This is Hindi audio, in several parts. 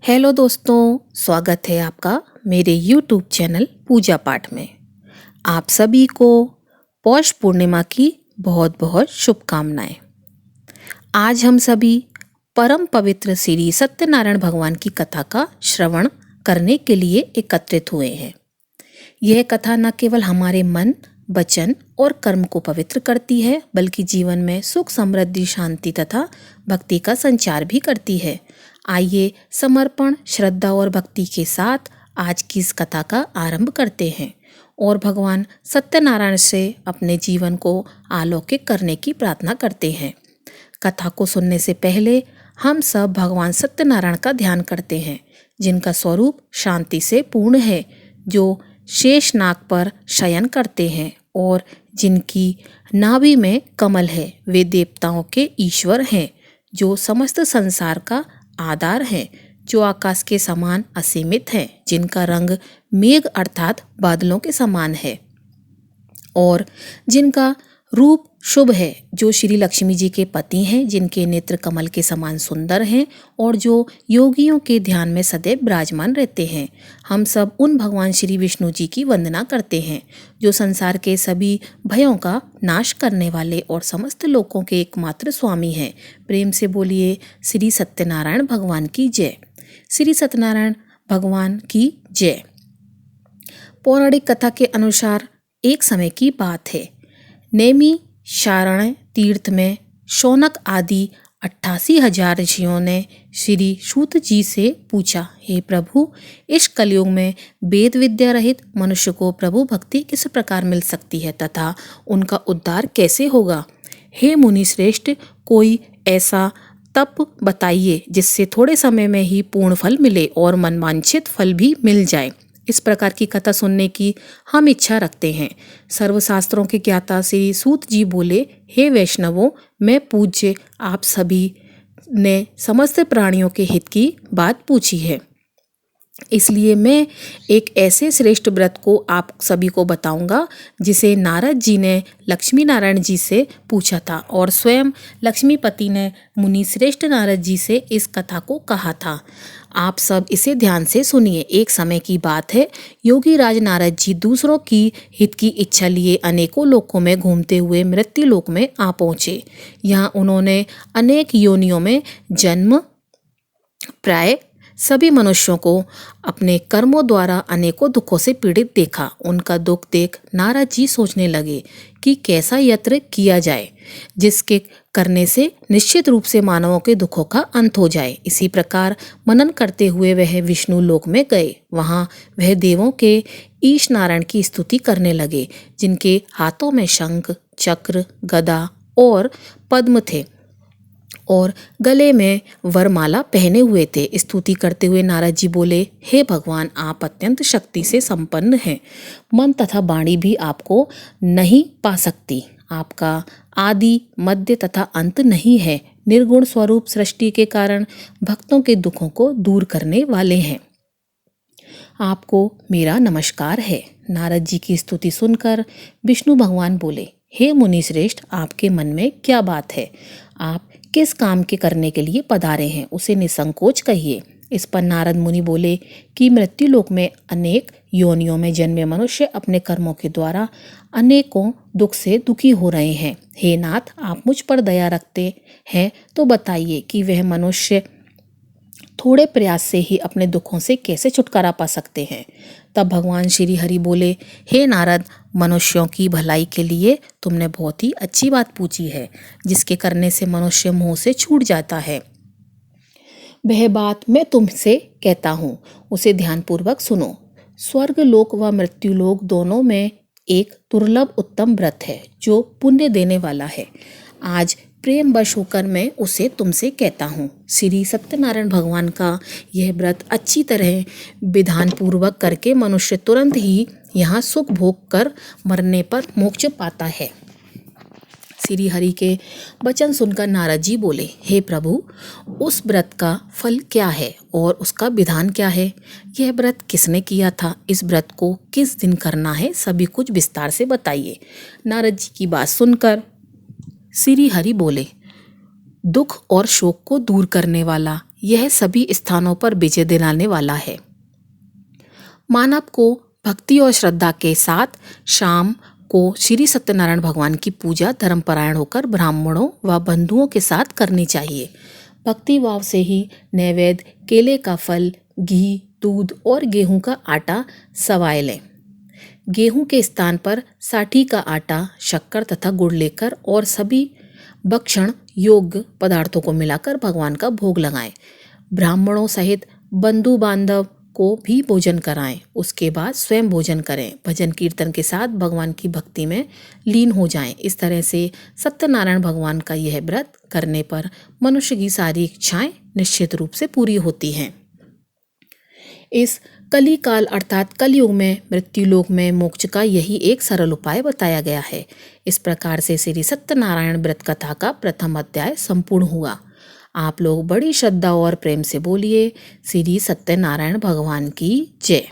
हेलो दोस्तों, स्वागत है आपका मेरे यूट्यूब चैनल पूजा पाठ में। आप सभी को पौष पूर्णिमा की बहुत बहुत शुभकामनाएं। आज हम सभी परम पवित्र श्री सत्यनारायण भगवान की कथा का श्रवण करने के लिए एकत्रित हुए हैं। यह कथा न केवल हमारे मन, वचन और कर्म को पवित्र करती है, बल्कि जीवन में सुख, समृद्धि, शांति तथा भक्ति का संचार भी करती है। आइए समर्पण, श्रद्धा और भक्ति के साथ आज की इस कथा का आरंभ करते हैं और भगवान सत्यनारायण से अपने जीवन को अलौकिक करने की प्रार्थना करते हैं। कथा को सुनने से पहले हम सब भगवान सत्यनारायण का ध्यान करते हैं, जिनका स्वरूप शांति से पूर्ण है, जो शेषनाग पर शयन करते हैं और जिनकी नाभि में कमल है। वे देवताओं के ईश्वर हैं, जो समस्त संसार का आधार है, जो आकाश के समान असीमित है, जिनका रंग मेघ अर्थात बादलों के समान है और जिनका रूप शुभ है, जो श्री लक्ष्मी जी के पति हैं, जिनके नेत्र कमल के समान सुंदर हैं और जो योगियों के ध्यान में सदैव विराजमान रहते हैं। हम सब उन भगवान श्री विष्णु जी की वंदना करते हैं, जो संसार के सभी भयों का नाश करने वाले और समस्त लोकों के एकमात्र स्वामी हैं। प्रेम से बोलिए श्री सत्यनारायण भगवान की जय। श्री सत्यनारायण भगवान की जय। पौराणिक कथा के अनुसार एक समय की बात है। नेमी शारण तीर्थ में शौनक आदि 88,000 ऋषियों ने श्री सूत जी से पूछा, हे प्रभु, इस कलयुग में वेद विद्या रहित मनुष्य को प्रभु भक्ति किस प्रकार मिल सकती है तथा उनका उद्धार कैसे होगा? हे मुनि श्रेष्ठ, कोई ऐसा तप बताइए जिससे थोड़े समय में ही पूर्ण फल मिले और मनवांछित फल भी मिल जाए। इस प्रकार की कथा सुनने की हम इच्छा रखते हैं। सर्वशास्त्रों के ज्ञाता श्री सूत जी बोले, हे वैष्णवों, मैं पूज्य आप सभी ने समस्त प्राणियों के हित की बात पूछी है, इसलिए मैं एक ऐसे श्रेष्ठ व्रत को आप सभी को बताऊंगा जिसे नारद जी ने लक्ष्मी नारायण जी से पूछा था और स्वयं लक्ष्मीपति ने मुनि श्रेष्ठ नारद जी से इस कथा को कहा था। आप सब इसे ध्यान से सुनिए। एक समय की बात है, योगी राज नारद जी दूसरों की हित की इच्छा लिए अनेकों लोकों में घूमते हुए मृत्यु लोक में आ पहुँचे। यहाँ उन्होंने अनेक योनियों में जन्म प्राय सभी मनुष्यों को अपने कर्मों द्वारा अनेकों दुखों से पीड़ित देखा। उनका दुख देख नारद जी सोचने लगे कि कैसा यत्न किया जाए जिसके करने से निश्चित रूप से मानवों के दुखों का अंत हो जाए। इसी प्रकार मनन करते हुए वह विष्णु लोक में गए। वहाँ वह देवों के ईश नारायण की स्तुति करने लगे, जिनके हाथों में शंख, चक्र, गदा और पद्म थे और गले में वरमाला पहने हुए थे। स्तुति करते हुए नारद जी बोले, हे भगवान, आप अत्यंत शक्ति से संपन्न हैं। मन तथा वाणी भी आपको नहीं पा सकती। आपका आदि, मध्य तथा अंत नहीं है। निर्गुण स्वरूप सृष्टि के कारण भक्तों के दुखों को दूर करने वाले हैं। आपको मेरा नमस्कार है। नारद जी की स्तुति सुनकर विष्णु भगवान बोले, हे मुनि श्रेष्ठ, आपके मन में क्या बात है? आप किस काम के करने के लिए पधारे हैं, उसे निसंकोच कहिए। इस पर नारद मुनि बोले कि मृत्यु लोक में अनेक योनियों में जन्मे मनुष्य अपने कर्मों के द्वारा अनेकों दुख से दुखी हो रहे हैं। हे नाथ, आप मुझ पर दया रखते हैं तो बताइए कि वह मनुष्य थोड़े प्रयास से ही अपने दुखों से कैसे छुटकारा पा सकते हैं। तब भगवान श्री हरि बोले, हे नारद, मनुष्यों की भलाई के लिए तुमने बहुत ही अच्छी बात पूछी है, जिसके करने से मनुष्य मोह से छूट जाता है। वह बात मैं तुमसे कहता हूँ, उसे ध्यानपूर्वक सुनो। स्वर्ग लोक व मृत्यु लोक दोनों में एक दुर्लभ उत्तम व्रत है, जो पुण्य देने वाला है। आज प्रेम वश होकर मैं उसे तुमसे कहता हूँ। श्री सत्यनारायण भगवान का यह व्रत अच्छी तरह विधान पूर्वक करके मनुष्य तुरंत ही यहाँ सुख भोग कर मरने पर मोक्ष पाता है। श्री हरि के वचन सुनकर नारद जी बोले, हे प्रभु, उस व्रत का फल क्या है और उसका विधान क्या है? यह व्रत किसने किया था? इस व्रत को किस दिन करना है? सभी कुछ विस्तार से बताइए। नारद जी की बात सुनकर श्री हरि बोले, दुख और शोक को दूर करने वाला यह सभी स्थानों पर विजय दिलाने वाला है। मानव को भक्ति और श्रद्धा के साथ शाम को श्री सत्यनारायण भगवान की पूजा धर्मपरायण होकर ब्राह्मणों व बंधुओं के साथ करनी चाहिए। भक्ति भाव से ही नैवेद्य, केले का फल, घी, दूध और गेहूं का आटा सवाए लें। गेहूं के स्थान पर साठी का आटा, शक्कर तथा गुड़ लेकर और सभी भक्षण योग्य पदार्थों को मिलाकर भगवान का भोग लगाएं। ब्राह्मणों सहित बंधु बांधव को भी भोजन कराएं। उसके बाद स्वयं भोजन करें। भजन कीर्तन के साथ भगवान की भक्ति में लीन हो जाएं। इस तरह से सत्यनारायण भगवान का यह व्रत करने पर मनुष्य की सारी इच्छाएं निश्चित रूप से पूरी होती हैं। इस कली काल अर्थात कलयुग में मृत्युलोक में मोक्ष का यही एक सरल उपाय बताया गया है। इस प्रकार से श्री सत्यनारायण व्रत कथा का प्रथम अध्याय संपूर्ण हुआ। आप लोग बड़ी श्रद्धा और प्रेम से बोलिए श्री सत्यनारायण भगवान की जय।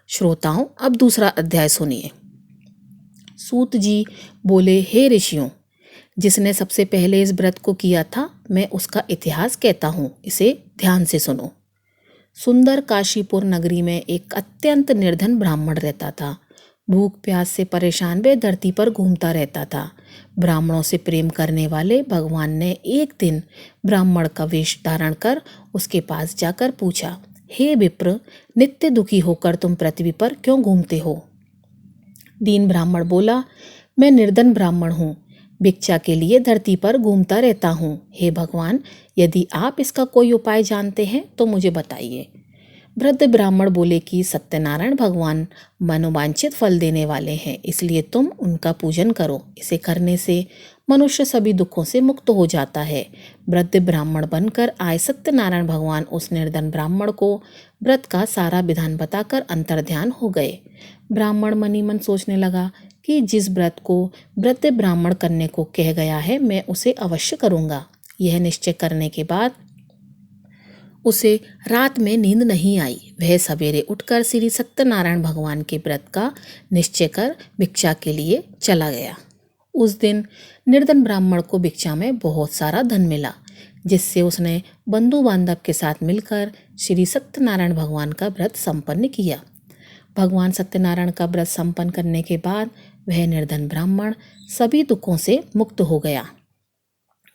श्रोताओं, अब दूसरा अध्याय सुनिए। सूत जी बोले, हे ऋषियों, जिसने सबसे पहले इस व्रत को किया था, मैं उसका इतिहास कहता हूँ, इसे ध्यान से सुनो। सुंदर काशीपुर नगरी में एक अत्यंत निर्धन ब्राह्मण रहता था। भूख प्यास से परेशान वह धरती पर घूमता रहता था। ब्राह्मणों से प्रेम करने वाले भगवान ने एक दिन ब्राह्मण का वेश धारण कर उसके पास जाकर पूछा, हे विप्र, नित्य दुखी होकर तुम पृथ्वी पर क्यों घूमते हो? दीन ब्राह्मण बोला, मैं निर्धन ब्राह्मण हूँ, भिक्षा के लिए धरती पर घूमता रहता हूँ। हे भगवान, यदि आप इसका कोई उपाय जानते हैं तो मुझे बताइए। वृद्ध ब्राह्मण बोले कि सत्यनारायण भगवान मनोवांछित फल देने वाले हैं, इसलिए तुम उनका पूजन करो। इसे करने से मनुष्य सभी दुखों से मुक्त हो जाता है। वृद्ध ब्राह्मण बनकर आए सत्यनारायण भगवान उस निर्धन ब्राह्मण को व्रत का सारा विधान बताकर अंतर्ध्यान हो गए। ब्राह्मण मनी मन सोचने लगा कि जिस व्रत को वृद्ध ब्राह्मण करने को कह गया है, मैं उसे अवश्य करूँगा। यह निश्चय करने के बाद उसे रात में नींद नहीं आई। वह सवेरे उठकर श्री सत्यनारायण भगवान के व्रत का निश्चय कर भिक्षा के लिए चला गया। उस दिन निर्धन ब्राह्मण को भिक्षा में बहुत सारा धन मिला, जिससे उसने बंधु बांधव के साथ मिलकर श्री सत्यनारायण भगवान का व्रत संपन्न किया। भगवान सत्यनारायण का व्रत संपन्न करने के बाद वह निर्धन ब्राह्मण सभी दुखों से मुक्त हो गया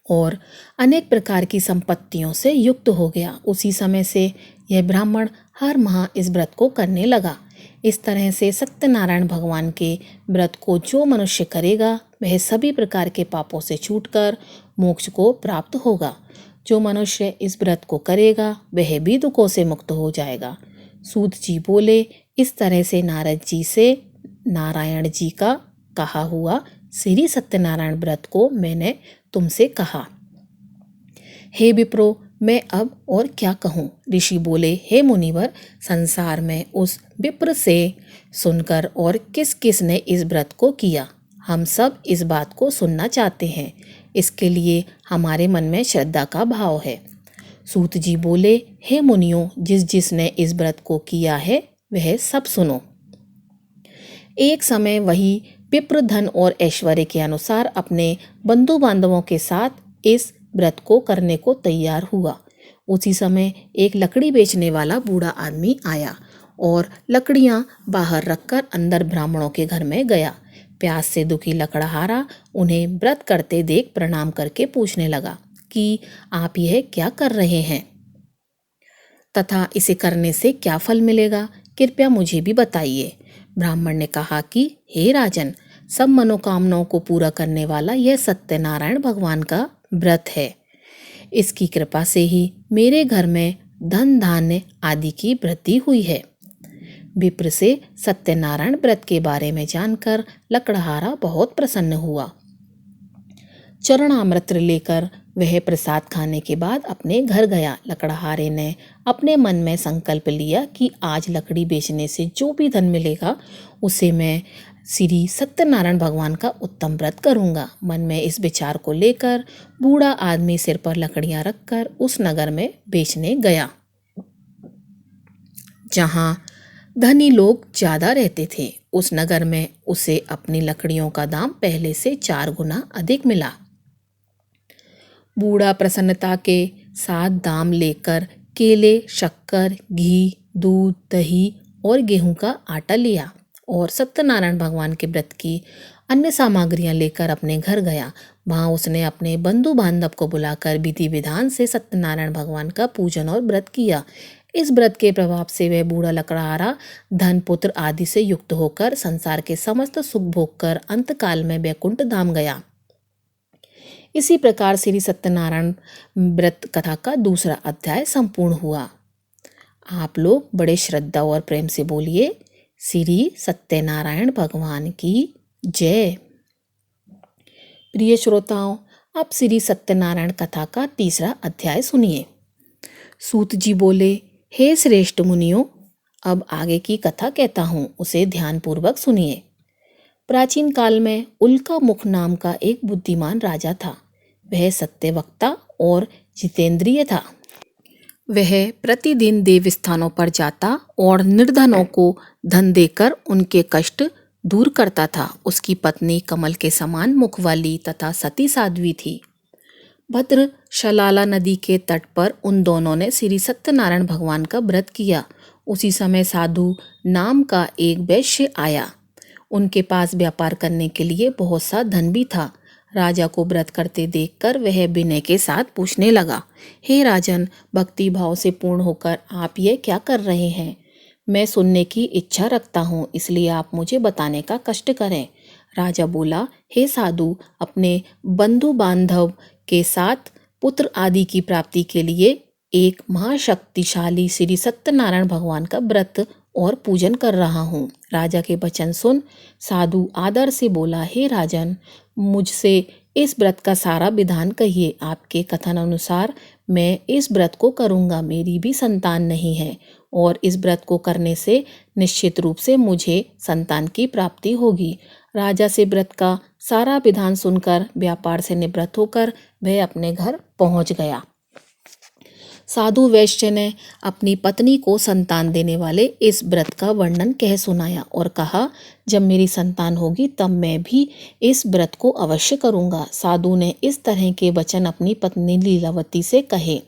और अनेक प्रकार की संपत्तियों से युक्त हो गया। उसी समय से यह ब्राह्मण हर माह इस व्रत को करने लगा। इस तरह से सत्यनारायण भगवान के व्रत को जो मनुष्य करेगा, वह सभी प्रकार के पापों से छूटकर मोक्ष को प्राप्त होगा। जो मनुष्य इस व्रत को करेगा, वह भी दुखों से मुक्त हो जाएगा। सूत जी बोले, इस तरह से नारद जी से नारायण जी का कहा हुआ श्री सत्यनारायण व्रत को मैंने तुमसे कहा। हे विप्रो, मैं अब और क्या कहूँ? ऋषि बोले, हे मुनिवर, संसार में उस विप्र से सुनकर और किस किस ने इस व्रत को किया, हम सब इस बात को सुनना चाहते हैं। इसके लिए हमारे मन में श्रद्धा का भाव है। सूत जी बोले, हे मुनियों, जिस जिसने इस व्रत को किया है वह सब सुनो। एक समय वही विप्र धन और ऐश्वर्य के अनुसार अपने बंधु बांधवों के साथ इस व्रत को करने को तैयार हुआ। उसी समय एक लकड़ी बेचने वाला बूढ़ा आदमी आया और लकड़ियां बाहर रखकर अंदर ब्राह्मणों के घर में गया। प्यास से दुखी लकड़हारा उन्हें व्रत करते देख प्रणाम करके पूछने लगा कि आप यह क्या कर रहे हैं तथा इसे करने से क्या फल मिलेगा, कृपया मुझे भी बताइए। ब्राह्मण ने कहा कि हे राजन, सब मनोकामनाओं को पूरा करने वाला यह सत्यनारायण भगवान का व्रत है। इसकी कृपा से ही मेरे घर में धन धान्य आदि की वृद्धि हुई है। विप्र से सत्यनारायण व्रत के बारे में जानकर लकड़हारा बहुत प्रसन्न हुआ। चरणामृत लेकर वह प्रसाद खाने के बाद अपने घर गया। लकड़हारे ने अपने मन में संकल्प लिया कि आज लकड़ी बेचने से जो भी धन मिलेगा उसे मैं श्री सत्यनारायण भगवान का उत्तम व्रत करूंगा। मन में इस विचार को लेकर बूढ़ा आदमी सिर पर लकड़ियां रखकर उस नगर में बेचने गया जहां धनी लोग ज्यादा रहते थे। उस नगर में उसे अपनी लकड़ियों का दाम पहले से 4 गुना अधिक मिला। बूढ़ा प्रसन्नता के सात दाम लेकर केले, शक्कर, घी, दूध, दही और गेहूं का आटा लिया और सत्यनारायण भगवान के व्रत की अन्य सामग्रियां लेकर अपने घर गया। वहां उसने अपने बंधु बांधव को बुलाकर विधि विधान से सत्यनारायण भगवान का पूजन और व्रत किया। इस व्रत के प्रभाव से वह बूढ़ा लकड़हारा धन, पुत्र आदि से युक्त होकर संसार के समस्त सुख भोग कर अंतकाल में वैकुंठ धाम गया। इसी प्रकार श्री सत्यनारायण व्रत कथा का दूसरा अध्याय संपूर्ण हुआ। आप लोग बड़े श्रद्धा और प्रेम से बोलिए, श्री सत्यनारायण भगवान की जय। प्रिय श्रोताओं, अब श्री सत्यनारायण कथा का तीसरा अध्याय सुनिए। सूत जी बोले, हे श्रेष्ठ मुनियों, अब आगे की कथा कहता हूँ, उसे ध्यानपूर्वक सुनिए। प्राचीन काल में उल्का मुख नाम का एक बुद्धिमान राजा था। वह सत्यवक्ता और जितेंद्रिय था। वह प्रतिदिन देव स्थानों पर जाता और निर्धनों को धन देकर उनके कष्ट दूर करता था। उसकी पत्नी कमल के समान मुख वाली तथा सती साध्वी थी। भद्र शलाला नदी के तट पर उन दोनों ने श्री सत्यनारायण भगवान का व्रत किया। उसी समय साधु नाम का एक वैश्य आया। उनके पास व्यापार करने के लिए बहुत सा धन भी था। राजा को व्रत करते देखकर वह विनय के साथ पूछने लगा, हे राजन, भक्ति भाव से पूर्ण होकर आप ये क्या कर रहे हैं? मैं सुनने की इच्छा रखता हूँ, इसलिए आप मुझे बताने का कष्ट करें। राजा बोला, हे साधु, अपने बंधु बांधव के साथ पुत्र आदि की प्राप्ति के लिए एक महाशक्तिशाली श्री सत्यनारायण भगवान का व्रत और पूजन कर रहा हूँ। राजा के वचन सुन साधु आदर से बोला, हे राजन, मुझसे इस व्रत का सारा विधान कहिए। आपके कथन अनुसार मैं इस व्रत को करूँगा। मेरी भी संतान नहीं है और इस व्रत को करने से निश्चित रूप से मुझे संतान की प्राप्ति होगी। राजा से व्रत का सारा विधान सुनकर व्यापार से निवृत्त होकर वह अपने घर पहुँच गया। साधु वैश्य ने अपनी पत्नी को संतान देने वाले इस व्रत का वर्णन कह सुनाया और कहा, जब मेरी संतान होगी तब मैं भी इस व्रत को अवश्य करूँगा। साधु ने इस तरह के वचन अपनी पत्नी लीलावती से कहे।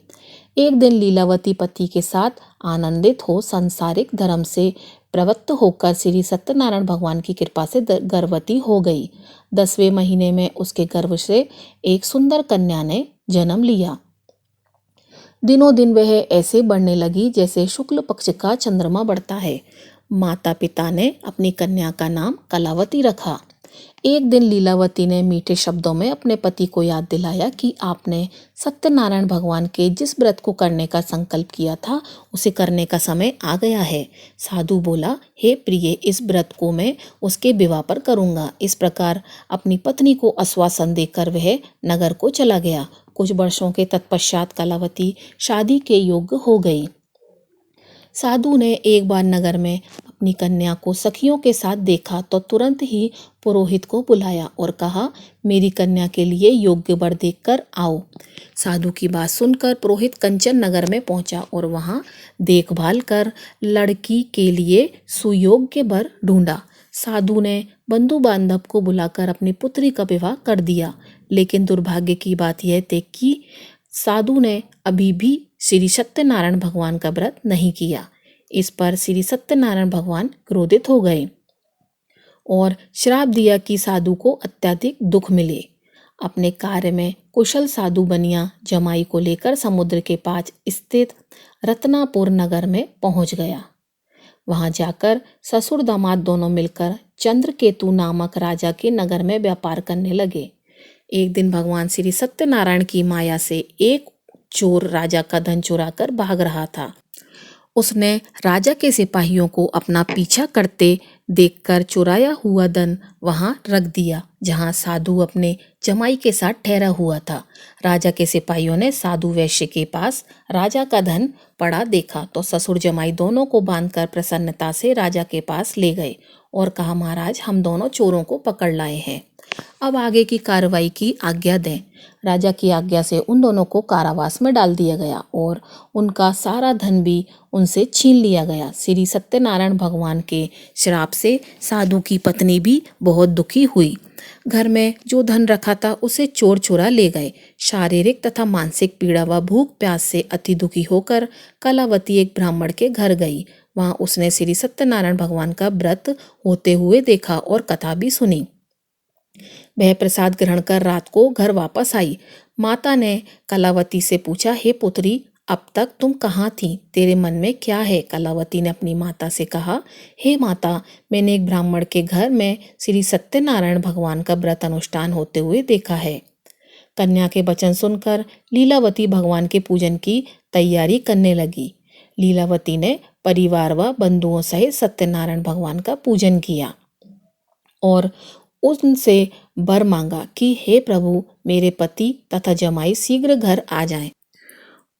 एक दिन लीलावती पति के साथ आनंदित हो सांसारिक धर्म से प्रवृत्त होकर श्री सत्यनारायण भगवान की कृपा से गर्भवती हो गई। 10वें महीने में उसके गर्भ से एक सुंदर कन्या ने जन्म लिया। दिनों दिन वह ऐसे बढ़ने लगी जैसे शुक्ल पक्ष का चंद्रमा बढ़ता है। माता पिता ने अपनी कन्या का नाम कलावती रखा। एक दिन लीलावती ने मीठे शब्दों में अपने पति को याद दिलाया कि आपने सत्यनारायण भगवान के जिस व्रत को करने का संकल्प किया था उसे करने का समय आ गया है। साधु बोला, हे प्रिय, इस व्रत को मैं उसके विवाह पर करूँगा। इस प्रकार अपनी पत्नी को आश्वासन देकर वह नगर को चला गया। कुछ वर्षों के तत्पश्चात कलावती शादी के योग्य हो गई। साधु ने एक बार नगर में अपनी कन्या को सखियों के साथ देखा तो तुरंत ही पुरोहित को बुलाया और कहा, मेरी कन्या के लिए योग्य वर देखकर आओ। साधु की बात सुनकर पुरोहित कंचन नगर में पहुंचा और वहां देखभाल कर लड़की के लिए सुयोग्य वर ढूंढा। साधु ने बंधु बांधव को बुलाकर अपनी पुत्री का विवाह कर दिया। लेकिन दुर्भाग्य की बात यह थी कि साधु ने अभी भी श्री सत्यनारायण भगवान का व्रत नहीं किया। इस पर श्री सत्यनारायण भगवान क्रोधित हो गए और श्राप दिया कि साधु को अत्यधिक दुख मिले। अपने कार्य में कुशल साधु बनिया जमाई को लेकर समुद्र के पास स्थित रत्नापुर नगर में पहुंच गया। वहां जाकर ससुर दामाद दोनों मिलकर चंद्रकेतु नामक राजा के नगर में व्यापार करने लगे। एक दिन भगवान श्री सत्यनारायण की माया से एक चोर राजा का धन चुराकर भाग रहा था। उसने राजा के सिपाहियों को अपना पीछा करते देखकर चुराया हुआ धन वहां रख दिया जहां साधु अपने जमाई के साथ ठहरा हुआ था। राजा के सिपाहियों ने साधु वैश्य के पास राजा का धन पड़ा देखा तो ससुर जमाई दोनों को बांधकर प्रसन्नता से राजा के पास ले गए और कहा, महाराज, हम दोनों चोरों को पकड़ लाए हैं। अब आगे की कार्रवाई की आज्ञा दें। राजा की आज्ञा से उन दोनों को कारावास में डाल दिया गया और उनका सारा धन भी उनसे छीन लिया गया। श्री सत्यनारायण भगवान के श्राप से साधु की पत्नी भी बहुत दुखी हुई। घर में जो धन रखा था उसे चोर चुरा ले गए। शारीरिक तथा मानसिक पीड़ा व भूख प्यास से अति दुखी होकर कलावती एक ब्राह्मण के घर गई। वहां उसने श्री सत्यनारायण भगवान का व्रत होते हुए देखा और कथा भी सुनी। वह प्रसाद ग्रहण कर रात को घर वापस आई। माता ने कलावती से पूछा, हे पुत्री, अब तक तुम कहाँ थी? तेरे मन में क्या है? कलावती ने अपनी माता से कहा, हे माता, मैंने एक ब्राह्मण के घर में श्री सत्यनारायण भगवान का व्रत अनुष्ठान होते हुए देखा है। कन्या के वचन सुनकर लीलावती भगवान के पूजन की तैयारी करने लगी। लीलावती ने परिवार व बंधुओं सहित सत्यनारायण भगवान का पूजन किया और उनसे वर मांगा कि हे प्रभु, मेरे पति तथा जमाई शीघ्र घर आ जाएं,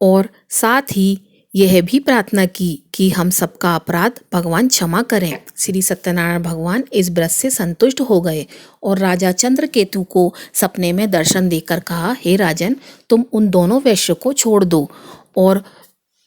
और साथ ही यह भी प्रार्थना की कि हम सबका अपराध भगवान क्षमा करें। श्री सत्यनारायण भगवान इस व्रत से संतुष्ट हो गए और राजा चंद्रकेतु को सपने में दर्शन देकर कहा, हे राजन, तुम उन दोनों वैश्य को छोड़ दो और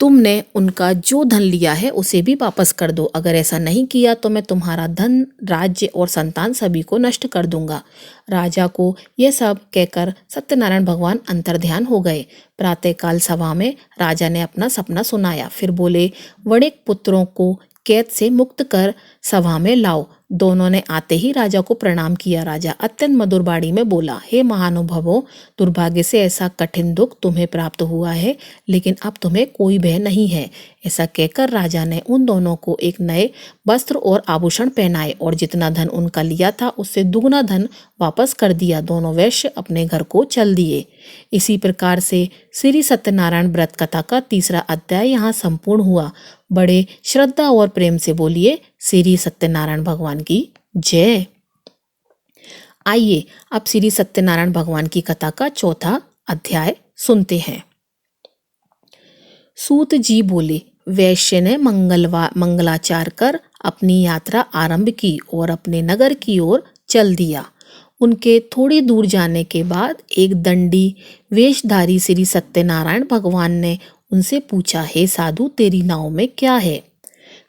तुमने उनका जो धन लिया है उसे भी वापस कर दो। अगर ऐसा नहीं किया तो मैं तुम्हारा धन, राज्य और संतान सभी को नष्ट कर दूंगा। राजा को यह सब कहकर सत्यनारायण भगवान अंतर्ध्यान हो गए। प्रातःकाल सभा में राजा ने अपना सपना सुनाया। फिर बोले, वणिक पुत्रों को कैद से मुक्त कर सभा में लाओ। दोनों ने आते ही राजा को प्रणाम किया। राजा अत्यंत मधुर वाणी में बोला, हे महानुभावों, दुर्भाग्य से ऐसा कठिन दुख तुम्हें प्राप्त हुआ है, लेकिन अब तुम्हें कोई भय नहीं है। ऐसा कहकर राजा ने उन दोनों को एक नए वस्त्र और आभूषण पहनाए और जितना धन उनका लिया था उससे दुगना धन वापस कर दिया। दोनों वैश्य अपने घर को चल दिए। इसी प्रकार से श्री सत्यनारायण व्रत कथा का तीसरा अध्याय यहाँ संपूर्ण हुआ। बड़े श्रद्धा और प्रेम से बोलिए श्री सत्यनारायण भगवान की जय। आइए अब श्री सत्यनारायण भगवान की कथा का चौथा अध्याय सुनते हैं। सूत जी बोले, वैश्य ने मंगलाचार कर अपनी यात्रा आरंभ की और अपने नगर की ओर चल दिया। उनके थोड़ी दूर जाने के बाद एक दंडी वेशधारी श्री सत्यनारायण भगवान ने उनसे पूछा, हे साधु, तेरी नाव में क्या है?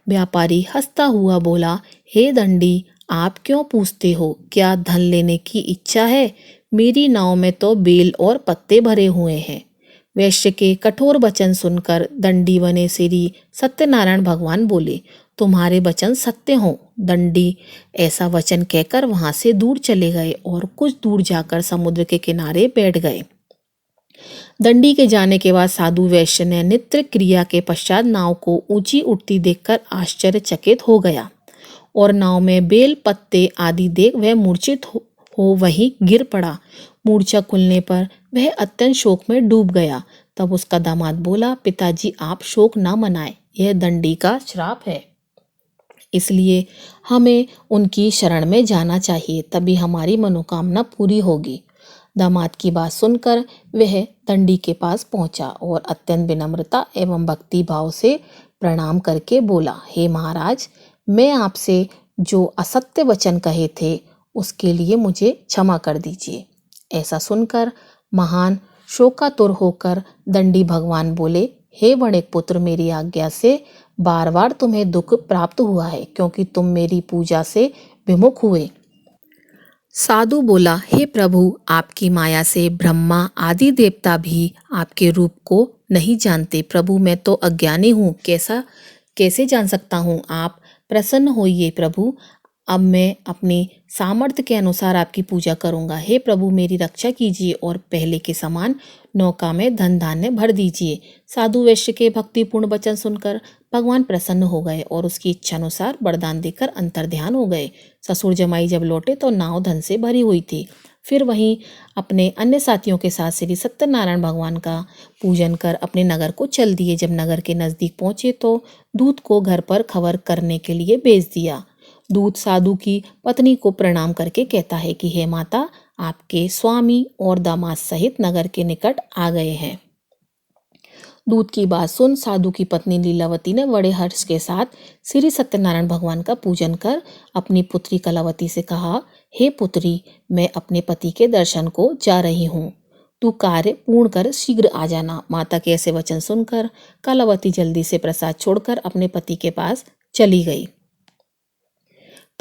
व्यापारी हंसता हुआ बोला, हे दंडी, आप क्यों पूछते हो? क्या धन लेने की इच्छा है? मेरी नाव में तो बेल और पत्ते भरे हुए हैं। वैश्य के कठोर वचन सुनकर दंडी बने श्री सत्यनारायण भगवान बोले, तुम्हारे वचन सत्य हों। दंडी ऐसा वचन कहकर वहां से दूर चले गए और कुछ दूर जाकर समुद्र के किनारे बैठ गए। दंडी के जाने के बाद साधु वैश्य ने नित्य क्रिया के पश्चात नाव को ऊंची उठती देखकर आश्चर्यचकित हो गया और नाव में बेल पत्ते आदि देख वह मूर्छित हो वहीं गिर पड़ा। मूर्छा खुलने पर वह अत्यंत शोक में डूब गया। तब उसका दामाद बोला, पिताजी, आप शोक न मनाएं, यह दंडी का श्राप है, इसलिए हमें उनकी शरण में जाना चाहिए, तभी हमारी मनोकामना पूरी होगी। दामाद की बात सुनकर वह दंडी के पास पहुंचा और अत्यंत विनम्रता एवं भक्ति भाव से प्रणाम करके बोला, हे महाराज, मैं आपसे जो असत्य वचन कहे थे उसके लिए मुझे क्षमा कर दीजिए। ऐसा सुनकर महान शोकातुर होकर दंडी भगवान बोले, हे वणिक पुत्र, मेरी आज्ञा से बार बार तुम्हें दुख प्राप्त हुआ है, क्योंकि तुम मेरी पूजा से विमुख हुए। साधु बोला, हे प्रभु, आपकी माया से ब्रह्मा आदि देवता भी आपके रूप को नहीं जानते। प्रभु, मैं तो अज्ञानी हूँ, कैसे जान सकता हूँ? आप प्रसन्न होइए प्रभु, अब मैं अपनी सामर्थ्य के अनुसार आपकी पूजा करूंगा। हे प्रभु, मेरी रक्षा कीजिए और पहले के समान नौका में धन धान्य भर दीजिए। साधु वैश्य के भक्तिपूर्ण वचन सुनकर भगवान प्रसन्न हो गए और उसकी इच्छा अनुसार वरदान देकर अंतर्ध्यान हो गए। ससुर जमाई जब लौटे तो नाव धन से भरी हुई थी। फिर वहीं अपने अन्य साथियों के साथ श्री सत्यनारायण भगवान का पूजन कर अपने नगर को चल दिए। जब नगर के नजदीक पहुंचे तो दूत को घर पर खबर करने के लिए भेज दिया। दूत साधु की पत्नी को प्रणाम करके कहता है कि हे माता, आपके स्वामी और दामाद सहित नगर के निकट आ गए हैं। दूत की बात सुन साधु की पत्नी लीलावती ने बड़े हर्ष के साथ श्री सत्यनारायण भगवान का पूजन कर अपनी पुत्री कलावती से कहा, हे पुत्री, मैं अपने पति के दर्शन को जा रही हूँ, तू कार्य पूर्ण कर शीघ्र आ जाना। माता के ऐसे वचन सुनकर कलावती जल्दी से प्रसाद छोड़कर अपने पति के पास चली गई।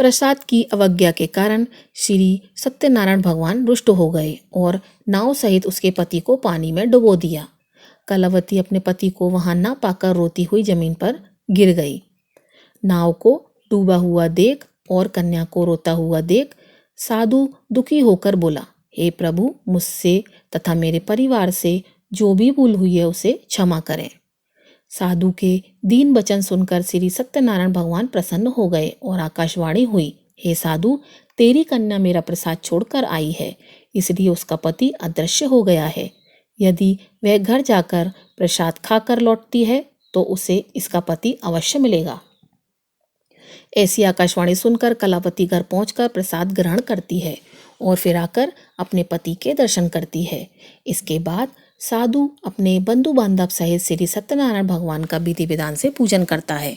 प्रसाद की अवज्ञा के कारण श्री सत्यनारायण भगवान रुष्ट हो गए और नाव सहित उसके पति को पानी में डुबो दिया। कलावती अपने पति को वहां ना पाकर रोती हुई जमीन पर गिर गई। नाव को डूबा हुआ देख और कन्या को रोता हुआ देख साधु दुखी होकर बोला, हे प्रभु, मुझसे तथा मेरे परिवार से जो भी भूल हुई है उसे क्षमा करें। साधु के दीन वचन सुनकर श्री सत्यनारायण भगवान प्रसन्न हो गए और आकाशवाणी हुई, हे साधु, तेरी कन्या मेरा प्रसाद छोड़कर आई है, इसलिए उसका पति अदृश्य हो गया है। यदि वह घर जाकर प्रसाद खाकर लौटती है तो उसे इसका पति अवश्य मिलेगा। ऐसी आकाशवाणी सुनकर कलावती घर पहुंचकर प्रसाद ग्रहण करती है और फिर आकर अपने पति के दर्शन करती है। इसके बाद साधु अपने बंधु बांधव सहित श्री सत्यनारायण भगवान का विधि विधान से पूजन करता है।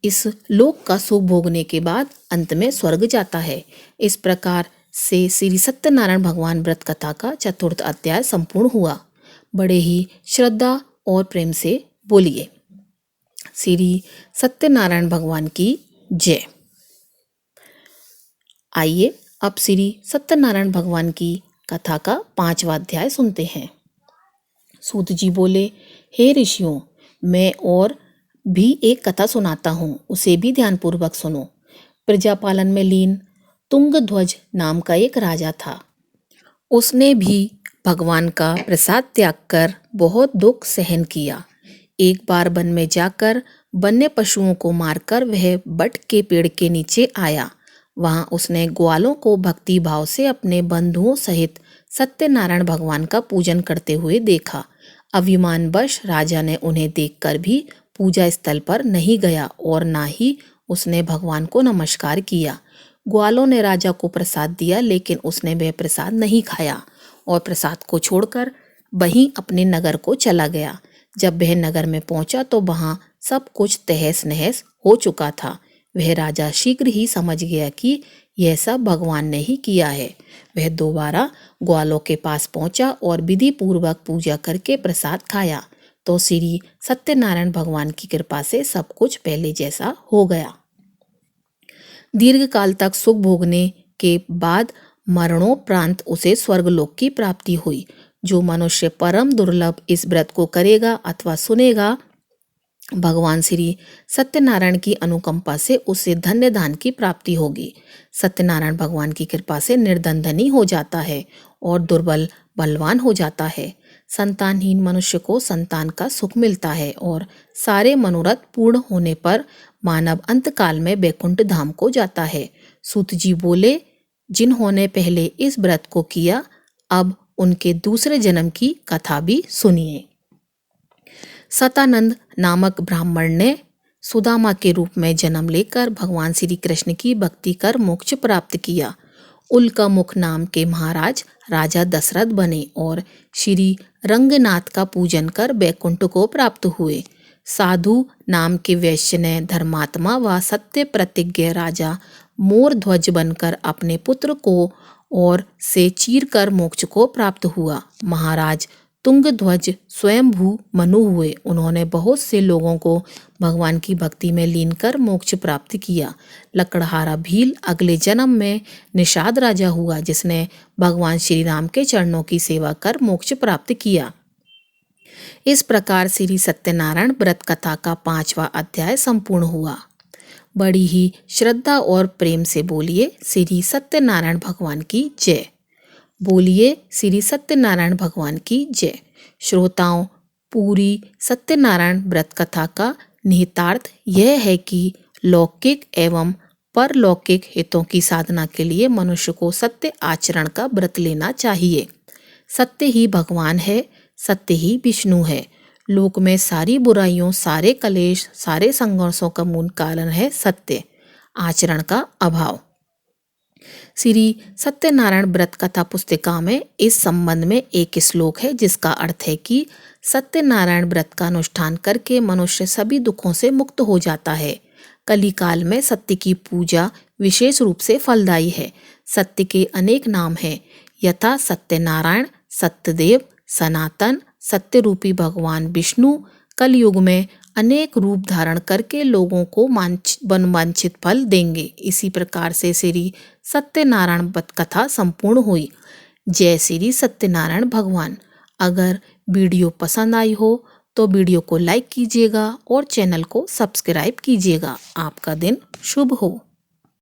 इस लोक का सुख भोगने के बाद अंत में स्वर्ग जाता है। इस प्रकार से श्री सत्यनारायण भगवान व्रत कथा का चतुर्थ अध्याय संपूर्ण हुआ। बड़े ही श्रद्धा और प्रेम से बोलिए, श्री सत्यनारायण भगवान की जय। आइए अब श्री सत्यनारायण भगवान की कथा का 5वां अध्याय सुनते हैं। सूत जी बोले, हे ऋषियों, मैं और भी एक कथा सुनाता हूँ, उसे भी ध्यानपूर्वक सुनो। प्रजापालन में लीन तुंगध्वज नाम का एक राजा था। उसने भी भगवान का प्रसाद त्याग कर बहुत दुख सहन किया। एक बार वन में जाकर वन्य पशुओं को मारकर वह बट के पेड़ के नीचे आया। वहां उसने ग्वालों को भक्ति भाव से अपने बंधुओं सहित सत्यनारायण भगवान का पूजन करते हुए देखा। अभिमानवश राजा ने उन्हें देखकर भी पूजा स्थल पर नहीं गया और ना ही उसने भगवान को नमस्कार किया। ग्वालों ने राजा को प्रसाद दिया, लेकिन उसने वह प्रसाद नहीं खाया और प्रसाद को छोड़कर वहीं अपने नगर को चला गया। जब वह नगर में पहुंचा तो वहां सब कुछ तहस नहस हो चुका था। वह राजा शीघ्र ही समझ गया कि यह सब भगवान ने ही किया है। वह दोबारा ग्वालों के पास पहुंचा और विधि पूर्वक पूजा करके प्रसाद खाया तो श्री सत्यनारायण भगवान की कृपा से सब कुछ पहले जैसा हो गया। दीर्घ काल तक सुख भोगने के बाद मरणोपरांत उसे स्वर्गलोक की प्राप्ति हुई। जो मनुष्य परम दुर्लभ इस व्रत को करेगा अथवा सुनेगा, भगवान श्री सत्यनारायण की अनुकंपा से उसे धन्य दान की प्राप्ति होगी। सत्यनारायण भगवान की कृपा से निर्धन धनी हो जाता है और दुर्बल बलवान हो जाता है। संतानहीन मनुष्य को संतान का सुख मिलता है और सारे मनोरथ पूर्ण होने पर मानव अंतकाल में वैकुंठ धाम को जाता है। सूत जी बोले, जिन्होंने पहले इस व्रत को किया, अब उनके दूसरे जन्म की कथा भी सुनिए। सतानंद नामक ब्राह्मण ने सुदामा के रूप में जन्म लेकर भगवान श्री कृष्ण की भक्ति कर मोक्ष प्राप्त किया। उल्कामुख नाम के महाराज राजा दशरथ बने और श्री रंगनाथ का पूजन कर वैकुंठ को प्राप्त हुए। साधु नाम के वैश्य ने धर्मात्मा व सत्य प्रतिज्ञ राजा मोरध्वज बनकर अपने पुत्र को और से चीर कर मोक्ष को प्राप्त हुआ। महाराज तुंगध्वज स्वयंभू मनु हुए। उन्होंने बहुत से लोगों को भगवान की भक्ति में लीन कर मोक्ष प्राप्त किया। लकड़हारा भील अगले जन्म में निषाद राजा हुआ, जिसने भगवान श्री राम के चरणों की सेवा कर मोक्ष प्राप्त किया। इस प्रकार श्री सत्यनारायण व्रत कथा का 5वां अध्याय संपूर्ण हुआ। बड़ी ही श्रद्धा और प्रेम से बोलिए, श्री सत्यनारायण भगवान की जय। बोलिए, श्री सत्यनारायण भगवान की जय। श्रोताओं, पूरी सत्यनारायण व्रत कथा का निहितार्थ यह है कि लौकिक एवं परलौकिक हितों की साधना के लिए मनुष्य को सत्य आचरण का व्रत लेना चाहिए। सत्य ही भगवान है, सत्य ही विष्णु है। लोक में सारी बुराइयों, सारे कलेश, सारे संघर्षों का मूल कारण है सत्य आचरण का अभाव। श्री सत्यनारायण व्रत कथा पुस्तिका में इस संबंध में एक श्लोक है, जिसका अर्थ है कि सत्यनारायण व्रत का अनुष्ठान करके मनुष्य सभी दुखों से मुक्त हो जाता है। कली काल में सत्य की पूजा विशेष रूप से फलदायी है। सत्य के अनेक नाम हैं, यथा सत्यनारायण, सत्यदेव, सनातन, सत्य रूपी भगवान विष्णु। कलयुग में अनेक रूप धारण करके लोगों को मनवांछित फल देंगे। इसी प्रकार से श्री सत्यनारायण व्रत कथा संपूर्ण हुई। जय श्री सत्यनारायण भगवान। अगर वीडियो पसंद आई हो तो वीडियो को लाइक कीजिएगा और चैनल को सब्सक्राइब कीजिएगा। आपका दिन शुभ हो।